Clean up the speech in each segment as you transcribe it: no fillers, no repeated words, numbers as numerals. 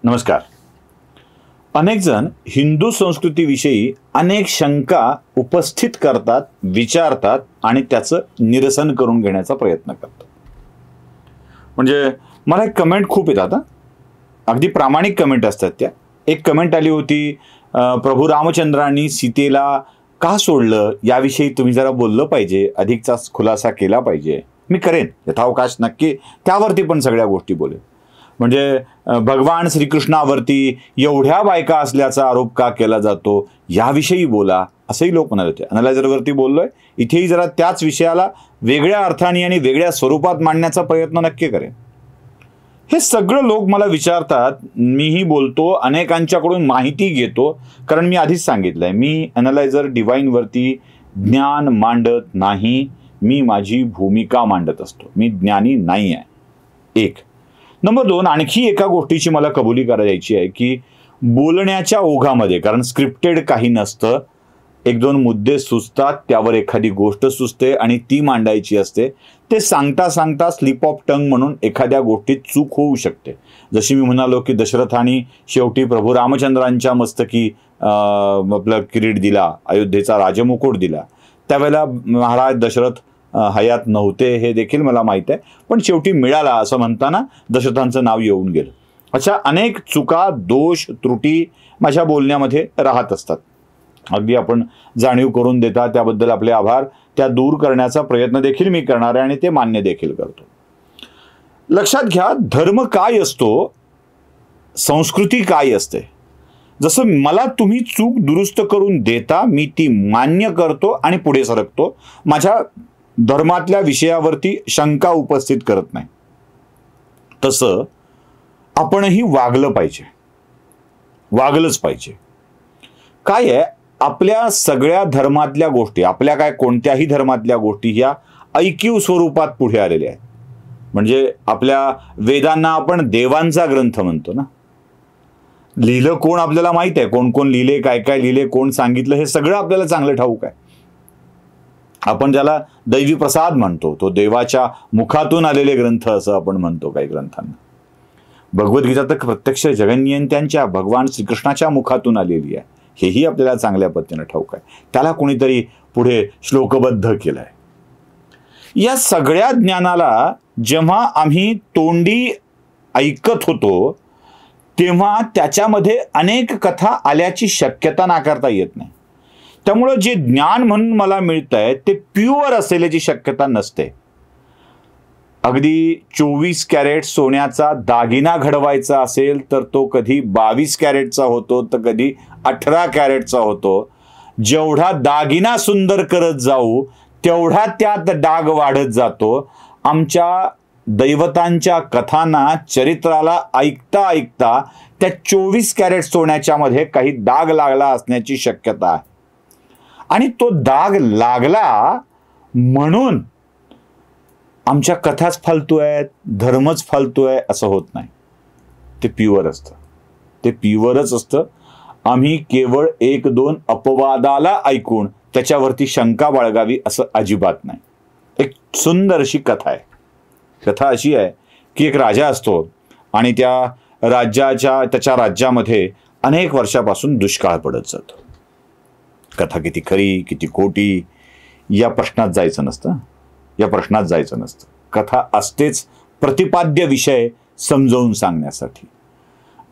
नमस्कार. अनेक जण हिंदू संस्कृतीविषयी अनेक शंका उपस्थित करतात, विचारतात आणि त्याचं निरसन करून घेण्याचा प्रयत्न करतात. म्हणजे मला एक कमेंट खूप येतात, अगदी प्रामाणिक कमेंट असतात त्या. एक कमेंट आली होती, प्रभू रामचंद्रांनी सीतेला का सोडलं याविषयी तुम्ही जरा बोललं पाहिजे, अधिकचा खुलासा केला पाहिजे. मी करेन, यथावकाश नक्की त्यावरती पण सगळ्या गोष्टी बोलेन. म्हणजे भगवान श्रीकृष्णावरती एवढ्या बायका असल्याचा आरोप का केला जातो याविषयी बोला, असंही लोक म्हणत होते. अनालायझरवरती बोललोय, इथेही जरा त्याच विषयाला वेगळ्या अर्थाने आणि वेगळ्या स्वरूपात मांडण्याचा प्रयत्न नक्की करेन. हे सगळं लोक मला विचारतात, मीही बोलतो, अनेकांच्याकडून माहिती घेतो. कारण मी आधीच सांगितलंय, मी अनालायझर डिवाइनवरती ज्ञान मांडत नाही, मी माझी भूमिका मांडत असतो. मी ज्ञानी नाही आहे. एक. नंबर 2, आणखी एका गोष्टीची मला कबुली करायची आहे की बोलण्याच्या ओघामध्ये, कारण स्क्रिप्टेड काही नसतं, 1-2 मुद्दे सुचतात, त्यावर एखादी गोष्ट सुचते आणि ती मांडायची असते. ते सांगता सांगता स्लिप ऑफ टंग म्हणून एखाद्या गोष्टीत चूक होऊ शकते. जशी मी म्हणालो की दशरथाने शेवटी प्रभू रामचंद्रांच्या मस्तकी आपलं किरीट दिला, अयोध्येचा राजमुकुट दिला, त्यावेळेला महाराज दशरथ हयात नव्हते हे देखील मला माहीत आहे, पण शेवटी मिळाला असं म्हणताना दशरथांचं नाव येऊन गेलं. अशा अनेक चुका, दोष, त्रुटी माझ्या बोलण्यामध्ये राहत असतात. अगदी आपण जाणीव करून देता त्याबद्दल आपले आभार. त्या दूर करण्याचा प्रयत्न देखील मी करणार आहे आणि ते मान्य देखील करतो. लक्षात घ्या, धर्म काय असतो, संस्कृती काय असते. जसं मला तुम्ही चूक दुरुस्त करून देता, मी ती मान्य करतो आणि पुढे सरकतो. माझ्या धर्मातल्या विषयावरती शंका उपस्थित करत नाही. तसं आपणही वागलं पाहिजे, वागलंच पाहिजे. काय आहे, आपल्या सगळ्या धर्मातल्या गोष्टी, आपल्या काय कोणत्याही धर्मातल्या गोष्टी ह्या ऐकीव स्वरूपात पुढे आलेल्या आहेत. म्हणजे आपल्या वेदांना आपण देवांचा ग्रंथ म्हणतो ना. लिहिलं कोण आपल्याला माहित आहे, कोण कोण लिहिले, काय काय लिहिले, कोण सांगितलं, हे सगळं आपल्याला चांगलं ठाऊक आहे. आपण ज्याला दैवी प्रसाद म्हणतो, तो देवाच्या मुखातून आलेले ग्रंथ असं आपण म्हणतो काही ग्रंथांना. भगवद्गीता तर प्रत्यक्ष जगन्नियंत्यांच्या भगवान श्रीकृष्णाच्या मुखातून आलेली आहे, हेही आपल्याला चांगल्या पद्धतीने ठाऊक आहे. त्याला कोणीतरी पुढे श्लोकबद्ध केलंय. या सगळ्या ज्ञानाला जेव्हा आम्ही तोंडी ऐकत होतो तेव्हा त्याच्यामध्ये अनेक कथा आल्याची शक्यता नाकारता येत नाही. त्यामुळं जे ज्ञान म्हणून मला मिळतंय ते प्युअर असेल याची शक्यता नसते. अगदी 24 कॅरेट सोन्याचा दागिना घडवायचा असेल तर तो कधी 22 कॅरेटचा होतो, तर कधी 18 कॅरेटचा होतो. जेवढा दागिना सुंदर करत जाऊ तेवढा त्यात डाग वाढत जातो. आमच्या दैवतांच्या कथांना, चरित्राला ऐकता ऐकता त्या 24 कॅरेट सोन्याच्या मध्ये काही डाग लागला असण्याची शक्यता आहे. आणि तो डाग लागला म्हणून आमच्या कथाच फालतू आहेत, धर्मच फालतू आहे असं होत नाही. ते प्युअर असतं, ते प्युअरच असतं. आम्ही केवळ 1-2 अपवादाला ऐकून त्याच्यावरती शंका बाळगावी असं अजिबात नाही. एक सुंदर अशी कथा आहे. कथा अशी आहे की एक राजा असतो आणि त्याच्या राज्यामध्ये अनेक वर्षापासून दुष्काळ पडत जातो. कथा किती खरी किती खोटी या प्रश्नात जायचं नसतं, या प्रश्नात जायचं नसतं. कथा असतेच प्रतिपाद्य विषय समजावून सांगण्यासाठी,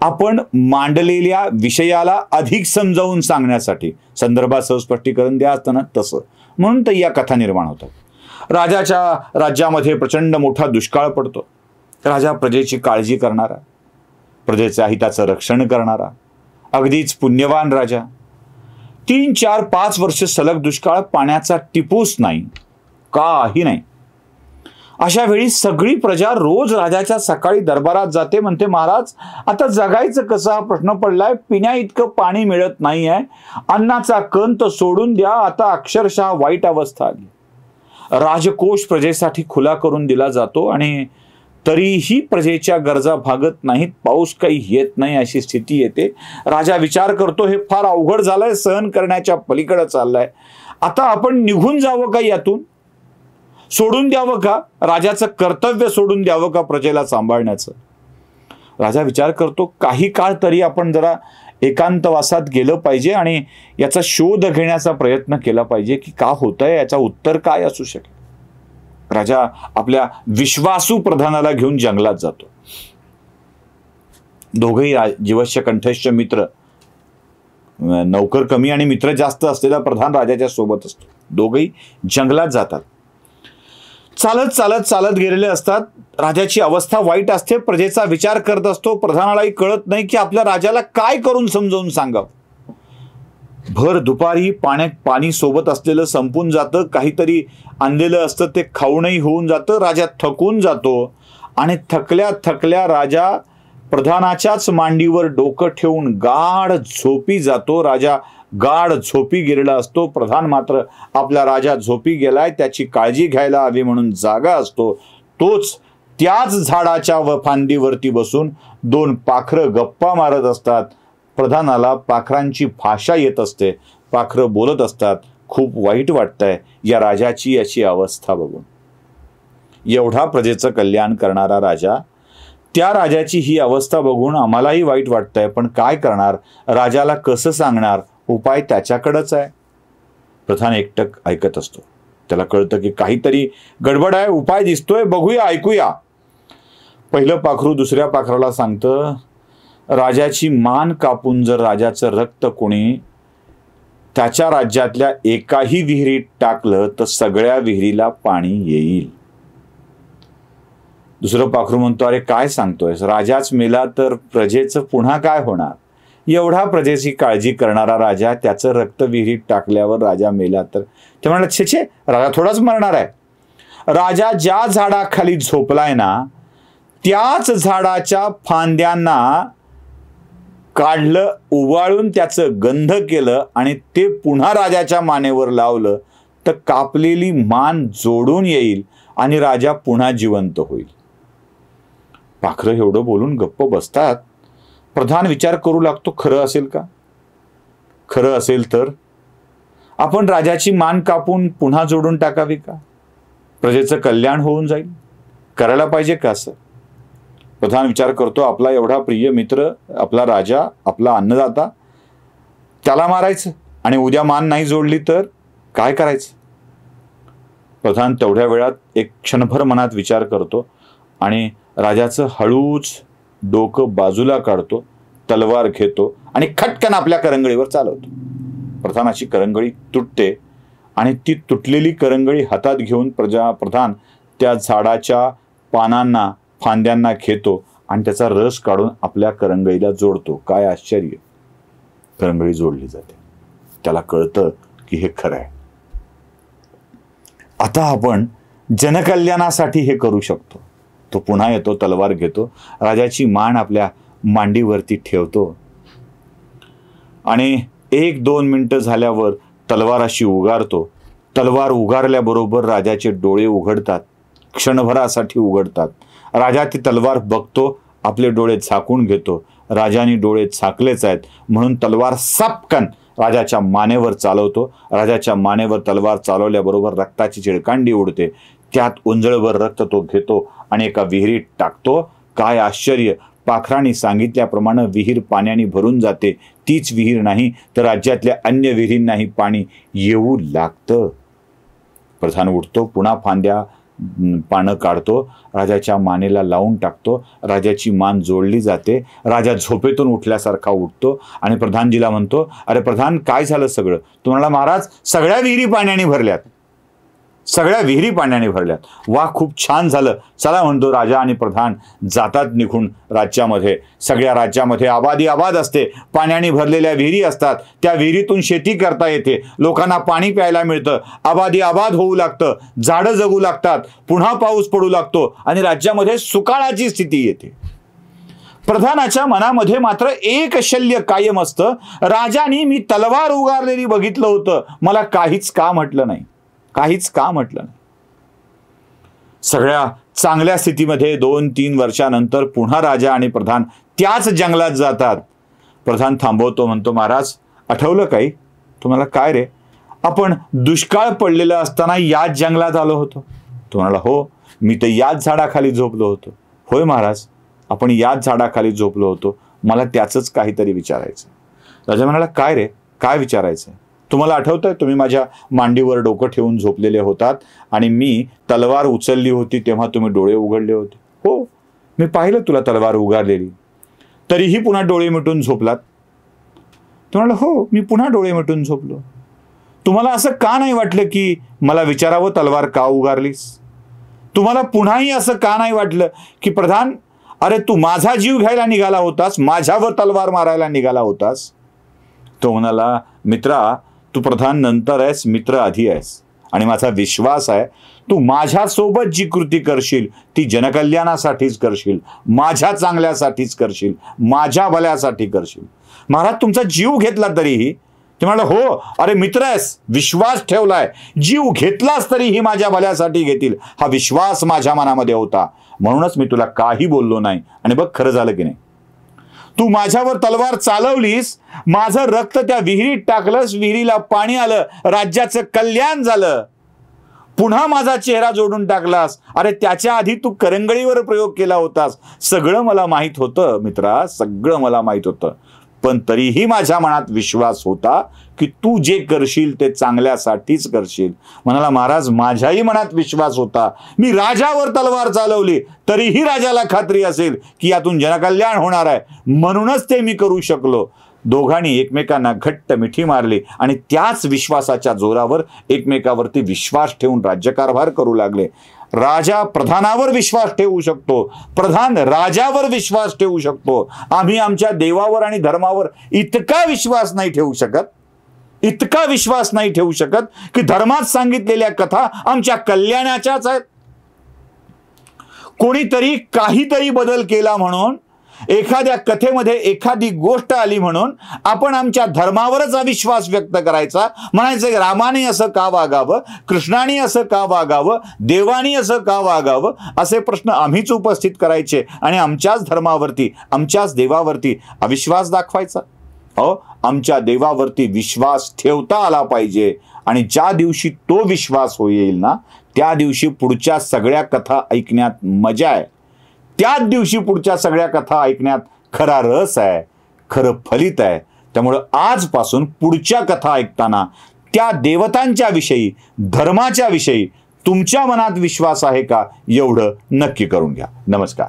आपण मांडलेल्या विषयाला अधिक समजावून सांगण्यासाठी. संदर्भासह स्पष्टीकरण द्या असतं ना तसं, म्हणून तर या कथा निर्माण होतात. राजाच्या राज्यामध्ये प्रचंड मोठा दुष्काळ पडतो. राजा प्रजेची काळजी करणारा, प्रजेच्या हिताचं रक्षण करणारा, अगदीच पुण्यवान राजा. 3, 4, 5 वर्ष सलग दुष्काळ, पाण्याचा टिपूस नाही, काही नाही. अशा वेळी सगळी प्रजा रोज राजाच्या सकाळी दरबारात जाते, म्हणते महाराज आता जगायचं कसं हा प्रश्न पडलाय, पिण्या इतकं पाणी मिळत नाही आहे, अन्नाचा कंत सोडून द्या, आता अक्षरशः वाईट अवस्था आली. राजकोष प्रजेसाठी खुला करून दिला जातो आणि तरीही प्रजेच्या गरजा भागत नाहीत, पाऊस काही येत नाही अशी स्थिती येते. राजा विचार करतो हे फार अवघड झालंय, सहन करण्याच्या पलीकडे चाललंय, आता आपण निघून जावं का यातून, सोडून द्यावं का, राजाचं कर्तव्य सोडून द्यावं का प्रजेला सांभाळण्याचं. राजा विचार करतो, काही काळ तरी आपण जरा एकांतवासात गेलं पाहिजे आणि याचा शोध घेण्याचा प्रयत्न केला पाहिजे की का होतंय, याचा उत्तर काय असू शकेल. राजा आपल्या विश्वासू प्रधानाला घेऊन जंगलात जातो. दोघेही जीवश्य कंठस्थ मित्र, नौकर कमी आणि मित्र जास्त असलेला प्रधान राजाच्या सोबत असतो. दोघेही जंगलात जातात. चालत चालत चालत गेलेले असतात. राजाची अवस्था वाईट असते. प्रजेचा विचार करत असतो. प्रधानालाही कळत नाही की आपल्या राजाला काय करून समजावून सांगावं. भर दुपारी पाणी सोबत असलेलं संपून जातं. काहीतरी आणलेलं असतं ते खाऊनही होऊन जातं. राजा थकून जातो आणि थकल्या थकल्या राजा प्रधानाच्याच मांडीवर डोकं ठेवून गाढ झोपी जातो. राजा गाढ झोपी गेलेला असतो. प्रधान मात्र आपला राजा झोपी गेलाय त्याची काळजी घ्यायला हवी म्हणून जागा असतो. तोच त्याच झाडाच्या फांदीवरती बसून 2 पाखरं गप्पा मारत असतात. प्रधानाला पाखरांची भाषा येत असते. पाखरं बोलत असतात, खूप वाईट वाटतंय या राजाची याची अवस्था बघून. एवढा प्रजेचं कल्याण करणारा राजा, त्या राजाची ही अवस्था बघून आम्हालाही वाईट वाटतंय, पण काय करणार, राजाला कसं सांगणार, उपाय त्याच्याकडेच आहे. प्रधान एकटक ऐकत असतो. त्याला कळतं की काहीतरी गडबड आहे, उपाय दिसतोय, बघूया, ऐकूया. पहिलं पाखरू दुसऱ्या पाखराला सांगतं, राजाची मान कापून जर राजाचं रक्त कोणी त्याच्या राज्यातल्या एकाही विहिरीत टाकलं तर सगळ्या विहिरीला पाणी येईल. दुसरं पाखरू म्हणतो, अरे काय सांगतोयस, राजाच मेला तर प्रजेचं पुन्हा काय होणार. एवढा प्रजेची काळजी करणारा राजा, त्याचं रक्त विहिरीत टाकल्यावर राजा मेला तर. ते म्हणाले, छे छे, राजा थोडाच मरणार आहे. राजा ज्या झाडाखाली झोपलाय ना त्याच झाडाच्या फांद्यांना काढलं, उवाळून त्याचं गंध केलं आणि ते पुन्हा राजाच्या मानेवर लावलं तर कापलेली मान जोडून येईल आणि राजा पुन्हा जिवंत होईल. पाखरं एवढं बोलून गप्प बसतात. प्रधान विचार करू लागतो, खरं असेल का? खरं असेल तर आपण राजाची मान कापून पुन्हा जोडून टाकावी का? प्रजेचं कल्याण होऊन जाईल. करायला पाहिजे का असं? प्रधान विचार करतो, आपला एवढा प्रिय मित्र, आपला राजा, आपला अन्नदाता, त्याला मारायचं आणि उद्या मान नाही जोडली तर काय करायचं? प्रधान तेवढ्या वेळात एक क्षणभर मनात विचार करतो आणि राजाचं हळूच डोकं बाजूला काढतो, तलवार घेतो आणि खटकन आपल्या करंगळीवर चालवतो. प्रधानाची करंगळी तुटते आणि ती तुटलेली करंगळी हातात घेऊन प्रधान त्या झाडाच्या पानांना, फांद्यांना घेतो आणि त्याचा रस काढून आपल्या करंगळीला जोडतो. काय आश्चर्य, करंगळी जोडली जाते. त्याला कळतं की हे खरं आहे. आता आपण जनकल्याणासाठी हे करू शकतो. तो पुन्हा येतो, तलवार घेतो, राजाची मान आपल्या मांडीवरती ठेवतो आणि 1-2 मिनिटं झाल्यावर तलवार अशी उगारतो. तलवार उगारल्याबरोबर राजाचे डोळे उघडतात, क्षणभरासाठी उघडतात. राजा ती तलवार बघतो, आपले डोळे झाकून घेतो. राजाने डोळे झाकलेच आहेत म्हणून तलवार सपकन राजाच्या मानेवर चालवतो. राजाच्या मानेवर तलवार चालवल्याबरोबर रक्ताची चिळकांडी उडते. त्यात उंजळभर रक्त तो घेतो आणि एका विहिरीत टाकतो. काय आश्चर्य, पाखरांनी सांगितल्याप्रमाणे विहीर पाण्याने भरून जाते. तीच विहीर नाही तर राज्यातल्या अन्य विहिरींनाही पाणी येऊ लागतं. प्रधान उठतो, पुन्हा फांद्या पानं काढतो, राजाच्या मानेला लावून टाकतो. राजाची मान जोडली जाते. राजा झोपेतून उठल्यासारखा उठतो आणि प्रधानजीला म्हणतो, अरे प्रधान, काय झालं सगळं? तुम्हाला महाराज, सगळ्या विहिरी पाण्याने भरल्यात, सगळ्या विहिरी पाण्याने भरल्यात. वा, खूप छान झालं. चला म्हणतो राजा आणि प्रधान जातात निघून राज्यामध्ये. सगळ्या राज्यामध्ये आबादी आबाद असते, पाण्याने भरलेल्या विहिरी असतात. त्या विहिरीतून शेती करता येते, लोकांना पाणी प्यायला मिळतं, आबादी आबाद होऊ लागतं, झाडं जगू लागतात, पुन्हा पाऊस पडू लागतो आणि राज्यामध्ये सुकाळाची स्थिती येते. प्रधानाच्या मनामध्ये मात्र एक शल्य कायम असतं, राजाने मी तलवार उगारलेली बघितलं होतं, मला काहीच का म्हटलं नाही, काहीच का म्हटलं नाही. सगळ्या चांगल्या स्थितीमध्ये 2-3 वर्षानंतर पुन्हा राजा आणि प्रधान त्याच जंगलात जातात. प्रधान थांबवतो, म्हणतो, महाराज, आठवलं काही तुम्हाला? काय रे, आपण दुष्काळ पडलेलं असताना याच जंगलात आलो होतो. तो म्हणाला, हो, मी तर याच झाडाखाली झोपलो होतो. होय महाराज, आपण याच झाडाखाली झोपलो होतो, मला त्याचंच काहीतरी विचारायचं. राजा म्हणाला, काय रे, काय विचारायचंय? तुम्हाला आठवतंय तुम्ही माझ्या मांडीवर डोकं ठेवून झोपलेले होतात आणि मी तलवार उचलली होती तेव्हा तुम्ही डोळे उघडले होते. हो, मी पाहिलं तुला तलवार उगारलेली, तरीही पुन्हा डोळे मिटून झोपलात. तो म्हणाला, हो, मी पुन्हा डोळे मिटून झोपलो. तुम्हाला असं का नाही वाटलं की मला विचारावं तलवार का उगारलीस? तुम्हाला पुन्हाही असं का नाही वाटलं की प्रधान, अरे तू माझा जीव घ्यायला निघाला होतास, माझ्यावर तलवार मारायला निघाला होतास? तो म्हणाला, मित्रा, तू प्रधान नंतर आहेस, मित्र आधी आहेस. आणि माझा विश्वास आहे तू माझ्यासोबत जी कृती करशील ती जनकल्याणासाठीच करशील, माझ्या चांगल्यासाठीच करशील, माझ्या भल्यासाठी करशील. महाराज तुमचा जीव घेतला तरीही, ते म्हणाले, हो, अरे मित्र आहेस, विश्वास ठेवलाय, जीव घेतलास तरीही माझ्या भल्यासाठी घेतील, हा विश्वास माझ्या मनामध्ये होता, म्हणूनच मी तुला काही बोललो नाही. आणि बघ खरं झालं की नाही, तू माझ्यावर तलवार चालवलीस, माझं रक्त त्या विहिरीत टाकलंस, विहिरीला पाणी आलं, राज्याचं कल्याण झालं, पुन्हा माझा चेहरा जोडून टाकलास. अरे त्याच्या आधी तू करंगळीवर प्रयोग केला होतास. सगळं मला माहित होतं मित्रा, सगळं मला माहित होतं, पण तरीही माझ्या मनात विश्वास होता की तू जे करशील ते चांगल्यासाठीच करशील. म्हणाला, महाराज माझ्याही मनात विश्वास होता, मी राजावर तलवार चालवली तरीही राजाला खात्री असेल की यातून जनकल्याण होणार आहे, म्हणूनच ते मी करू शकलो. दोघांनी एकमेकांना घट्ट मिठी मारली आणि त्याच विश्वासाच्या जोरावर एकमेकावरती विश्वास ठेवून राज्यकारभार करू लागले. राजा प्रधानावर विश्वास ठेवू शकतो, प्रधान राजावर विश्वास ठेवू शकतो. आम्ही आमच्या देवावर आणि धर्मावर इतका विश्वास नाही ठेवू शकत, इतका विश्वास नाही ठेवू शकत की धर्मात सांगितलेल्या कथा आमच्या कल्याणाच्याच आहेत. कोणीतरी काहीतरी बदल केला म्हणून, एखाद्या कथेमध्ये एखादी गोष्ट आली म्हणून आपण आमच्या धर्मावरच अविश्वास व्यक्त करायचा, म्हणायचं रामाने असं का वागावं, कृष्णाने असं का वागावं, देवानी असं का वागावं, असे प्रश्न आम्हीच उपस्थित करायचे आणि आमच्याच धर्मावरती, आमच्याच देवावरती अविश्वास दाखवायचा. आमच्या देवावरती विश्वास ठेवता आला पाहिजे. आणि ज्या दिवशी तो विश्वास येईल ना, त्या दिवशी पुढच्या सगळ्या कथा ऐकण्यात मजा आहे, त्याच दिवशी पुढच्या सगळ्या कथा ऐकण्यात खरा रस आहे, खरं फलित आहे. त्यामुळं आजपासून पुढच्या कथा ऐकताना त्या देवतांच्या विषयी, धर्माच्या विषयी तुमच्या मनात विश्वास आहे का, एवढं नक्की करून घ्या. नमस्कार.